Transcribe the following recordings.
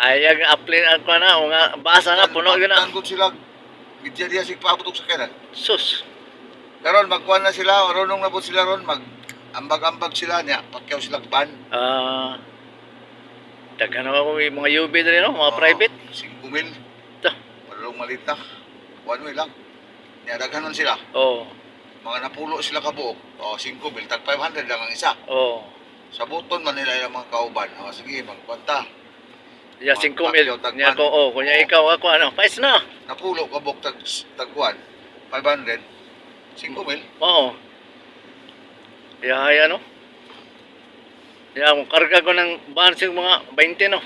Ayag apply ako na o nga basa na puno gyud na. Tangkot sila. Gidya diya sig paabot og sakyanan. Sus. Karon magkuan na sila, marunong na po sila ron, mag-ambag-ambag sila niya, pagkaw sila ban. Daghan ako yung mga UB dali no, mga private. 5,000. Ta. Marunong malita. One way lang. Niya daghanon sila. Oh. Mga napulo sila ka buok. 5,000, tag 500 lang ang isa. Oh. Sa buton man nila yung mga kauban. Sige, magkwanta. Ya 5,000 niya ko kunya ikaw ako ano, pais na. Napulo ka buok tagkuan. 500. 5,000. Oo. Ya ano? Ya mo karga ko ng bansing mga 20 no.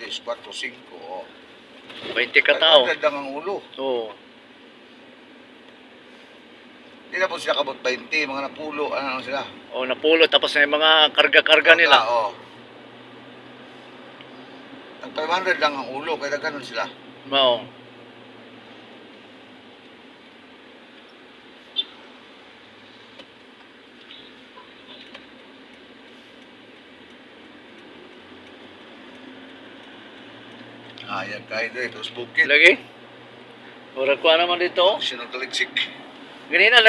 Yes, 4, 5. 20 ka tao. 500 lang ang ulo. Oo. Hindi na po sila kabot 20, mga napulo, ano lang sila. Oh, napulo tapos may mga karga-karga nila. Oo. Tag 500 lang ang ulo, kaya ganun sila. Oo. Ayan kahit doon, tapos bukid. Lagi. Ora ko naman dito. Siya nagtaliksik. Ganina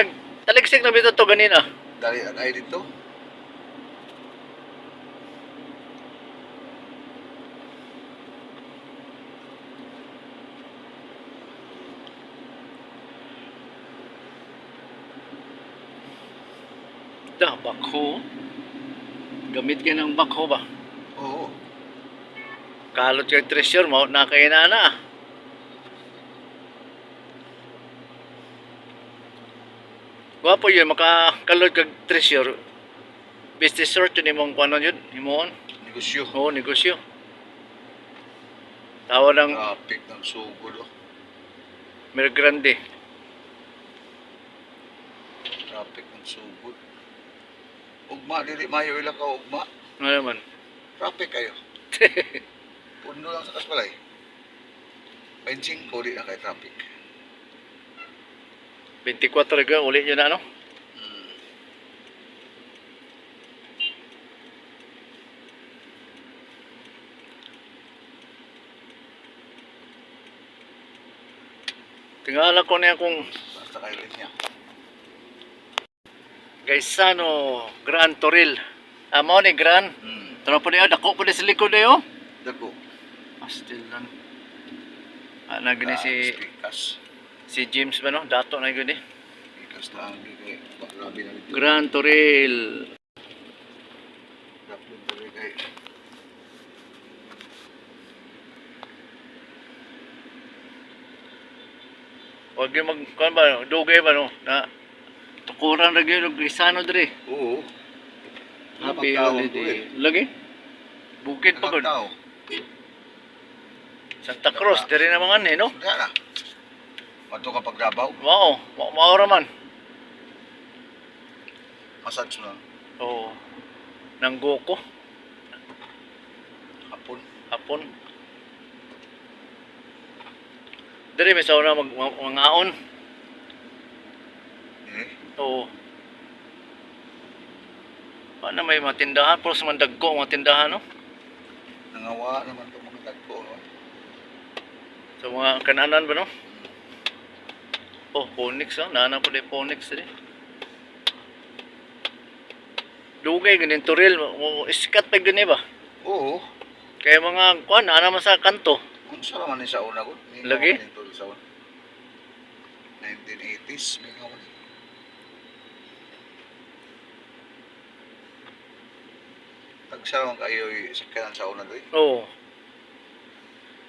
taliksik na bito to ganina. Dali ay dito. Da bakho. Gamit ka ng bakho ba? Oo. Kalot yung treasure mo na kay nana. Gwapo yun, makakalot kag treasure. Business sort yun imong kuanon yun, imong Negosyo. oo, negosyo. Tawa ng Traffic ng sugod. Mer Grande. Traffic ng sugod. Ugma, dili mayo ilang ka ugma. Ano naman? Traffic kayo. Puno lang sa Kasbalay. 25 di na kay traffic. 24 ga uli yun na ano? Tingala ko na kung Basta kayo niya. Gaisano Grand Toril. Amo ni Grand. Tara po niya, dako po niya sa likod niyo. Dako. Still lang. Ana gani Pikas. si James ba no? Dato na gani. Pikas na ang kay grabe na dito. Grand Toril. Grabe na kay. Wag yung kuan ba, dugay ba no? Na tukuran ra gyud og Gaisano diri. Oo. Happy holiday. Lagi. Bukid pa gud. Tao. Santa Cruz diri na mga no? Diyan na. Mato ka pag Davao. Wow, mao ra man. Massage na. Oo. Nang Goko, Hapon. hapon. Diri may sauna mangaon. Oo. Paano may mga tindahan? Pero sa mandagko mga tindahan, no? Nangawa naman itong mga dagko. No? Sa mga kananan ba, no? Oh, Phoenix, oh. Nana po din Phoenix, eh. Dugay, ganin Toril. Iskat pa gani ba? Oo. Kaya mga, kuan, nana man sa kanto. Kung sa naman ni sa una ko. Lagi? Sa una. 1980s. May nga ko. Tagsa naman kayo sakyanan sa una doon. Oo.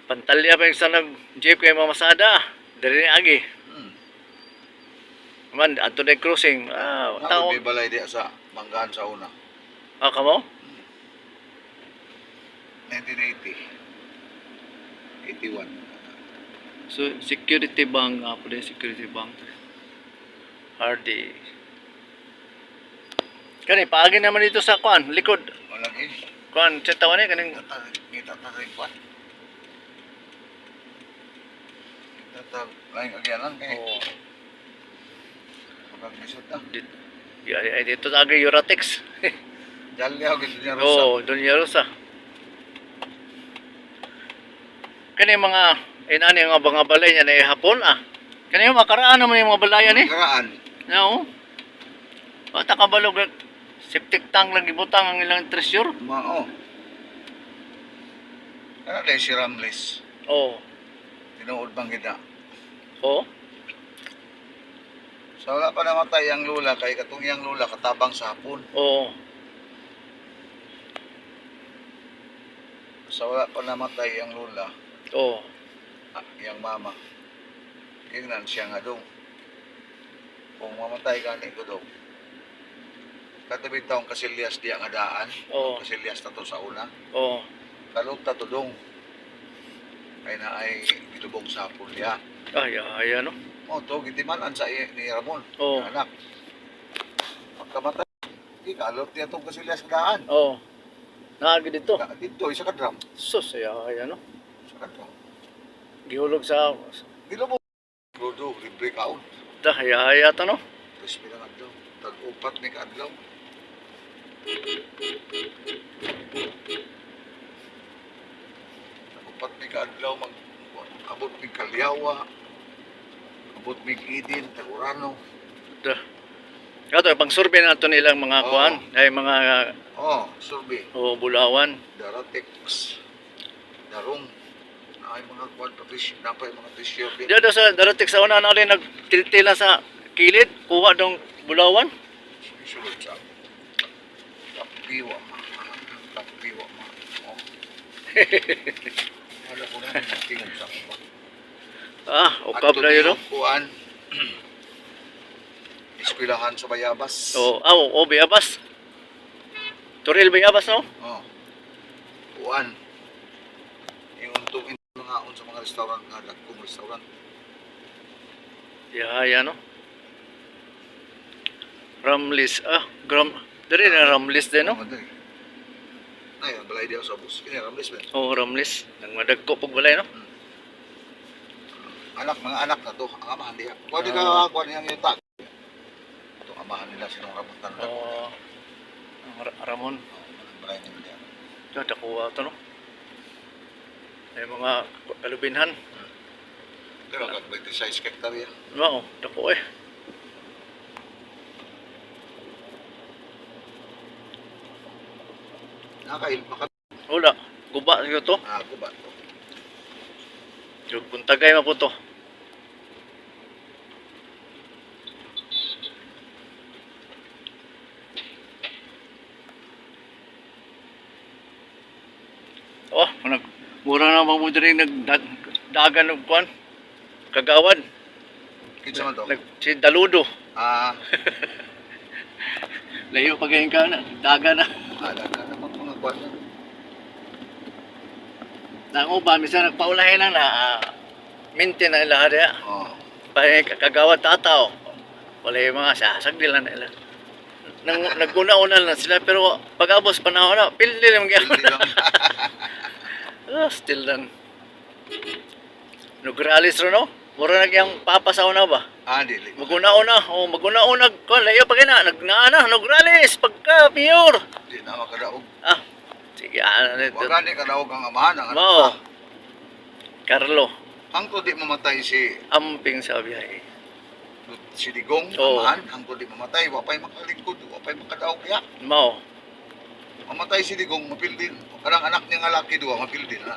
Pantalya pa yung sa nag-jeep kay Mamasada. Dari ni Agi. Man, ato na crossing. Ako Tao. may balay di sa Manggahan sa una. Kamo? 1980. 81. So, security bank. Po din, security bank. Hardy. Kani, paagi naman dito sa kuan, likod. Walang eh. Kuan, sa tawa niya, kaning Kita tayo pa. Kita tayo. Lain agyanan kay. Oo. Pagkakisot na. Dito sa Agi, Dali ako gito niya Rosa. Oo, Doña Rosa. Kani mga inani nga mga balay niya na hapon ah. Kani yung makaraan naman yung mga balayan eh. Karaan. No. Bata ka balog septic tank lang gibutang ang ilang treasure. Mao. Ano dahil si Ramles? Oh. Tinuod bang kita? Oh. So wala pa namatay ang lula kay katong iyang lula katabang sa hapon. Oh. So wala pa namatay ang lula, Oh. iyang mama. Tingnan siya nga dong. Kung mamatay gani ko dong. Katabi taong kasilyas diya nga daan. Oh. Kasilyas na to sa una. Oh. Kalugta to dong. Kaya na ay gitubong sa hapon diya. Ay ano. O to gitimanan sa ni Ramon. Oh. Yung anak. Pagkamatay, ikalot niya tong kasilyas nga daan. Oh. Naagi dito. Dito, isa ka drum. Sus, ay ano. Isa ka drum. Gihulog sa Dilo mo. Rodo, break out. dahaya ta no. Crispy lang adlaw. Tag-upat ni kaadlaw. Tag-upat ni kaadlaw abot ni Kalyawa. Abot ni Idin, Tagurano. Da. Kato pang survey nato nilang mga Oo. kuan, ay mga Oh, Surbi, bulawan. Daratex, Darong. Ay mga kuwan pa fish, napay mga t-shirt din. Diya daw sa darating sa una na rin nagtiltila sa kilid, kuha dong bulawan. Sulod sa Tapiwa ma. Tapiwa ma. Oh. Wala ko na tingog sa ako. Ah, ukab na yun no. Kuan. Eskwelahan sa Bayabas. Oh, Bayabas. Turil Bayabas no. Oh. Kuan. Yung untungin mga sa mga restaurant nga dagkong restaurant. Dihaya no. Ramlis, dari na Ramlis din no. Ay, ang balay diya sa bus. Kini Ramles ben. Oh, Ramlis. Ang madagko pag balay no. Mga anak na to, ang amahan diya. Kuan di ka kuan yang yuta. Itong amahan nila sinong rabutan na. Oh. Ramon. Ang balay nila. Diya dakuha to no. Ay mga kalubinhan. Pero kag 26 hektarya. Mao, dako eh. Nakail maka Wala, guba siguro to. gubat to. Yung puntagay mo po to. Oh, mura na mo diri nagdagan og kuan. Kagawan. Kinsa man to? Si Daludo. Ah, Layo pa gayon ka na, dagan na. ala na naman mga kuan. Nang uban bisan nagpaulahin lang na maintain na ila diya. Oh. Pahay kagawad tataw. Wala yung mga sasag nila na ila. Naguna-una na sila pero pag-abos panahon na, pildi lang Hindi gyapon. lang. Still lang. Nugralis ro no? Mura na gyang papasaw na ba? Dili. Maguna-una, maguna-una kon layo pa kina nagnaana nugralis pagka mayor. Di na makadaog. Ah, sige ano nito. Wag gani kadaog ang amahan ang anak. Mao. Carlo, Ang to di mamatay si amping sa biyahe. Digong, Oo. amahan, ang to di mamatay, wa pay makalingkod, wa pay makadaog diha. Mao. Mamatay si Digong, mapildin. Kanang anak niya nga laki duwa, mapildin na.